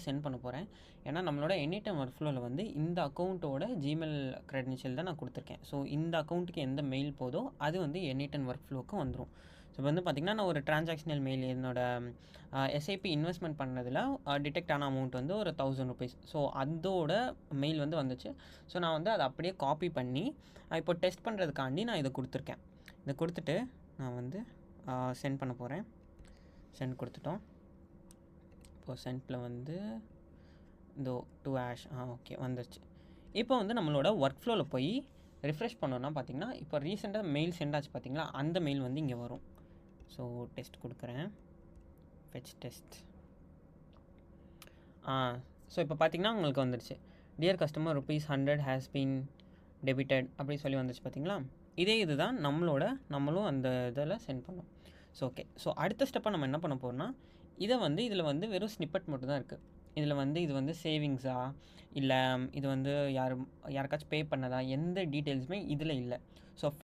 Send பண்ண போகிறேன். ஏன்னா நம்மளோட எனிடைம் ஒர்க் ஃப்ளோவில் வந்து இந்த அக்கௌண்ட்டோட ஜிமெயில் க்ரெடென்ஷியல் தான் நான் கொடுத்துருக்கேன். ஸோ இந்த அக்கௌண்ட்டுக்கு எந்த மெயில் போதோ அது வந்து எனிடைம் ஒர்க் ஃப்ளோவுக்கு வந்துடும். ஸோ வந்து பார்த்திங்கன்னா நான் ஒரு டிரான்சாக்ஷனல் மெயில் என்னோட எஸ்ஐபி இன்வெஸ்ட்மெண்ட் பண்ணதில் டிடெக்ட் ஆன அமௌண்ட் வந்து ஒரு ₹1000. ஸோ அதோட மெயில் வந்து வந்துச்சு. ஸோ நான் வந்து அதை அப்படியே காப்பி பண்ணி இப்போ டெஸ்ட் பண்ணுறதுக்காண்டி நான் இதை கொடுத்துருக்கேன். இதை கொடுத்துட்டு நான் வந்து சென்ட் பண்ண போகிறேன். சென்ட் கொடுத்துட்டோம். இப்போது சென்ட்டில் வந்து இந்த டூ ஆஷ் ஓகே வந்துருச்சு. இப்போ வந்து நம்மளோட ஒர்க் ஃப்ளோவில் போய் ரிஃப்ரெஷ் பண்ணோன்னா பார்த்திங்கன்னா இப்போ ரீசெண்டாக மெயில் சென்ட் ஆச்சு பார்த்திங்களா, அந்த மெயில் வந்து இங்கே வரும். ஸோ டெஸ்ட் கொடுக்குறேன். Fetch test. ஸோ இப்போ பார்த்திங்கன்னா உங்களுக்கு வந்துடுச்சு. Dear customer ₹100 has been debited அப்படி சொல்லி வந்துச்சு பார்த்திங்களா. இதே இது தான் நம்மளும் அந்த இதில் சென்ட் பண்ணோம். So okay. ஸோ அடுத்த ஸ்டெப்பாக நம்ம என்ன பண்ண போகிறோம்னா, இதை வந்து இதில் வந்து வெறும் ஸ்னிப்பெட் மட்டும் தான் இருக்குது. இதில் வந்து இது வந்து சேவிங்ஸா இல்லை இது வந்து யாருக்காச்சும் பே பண்ணதா எந்த டீட்டெயில்ஸுமே இதில் இல்லை. ஸோ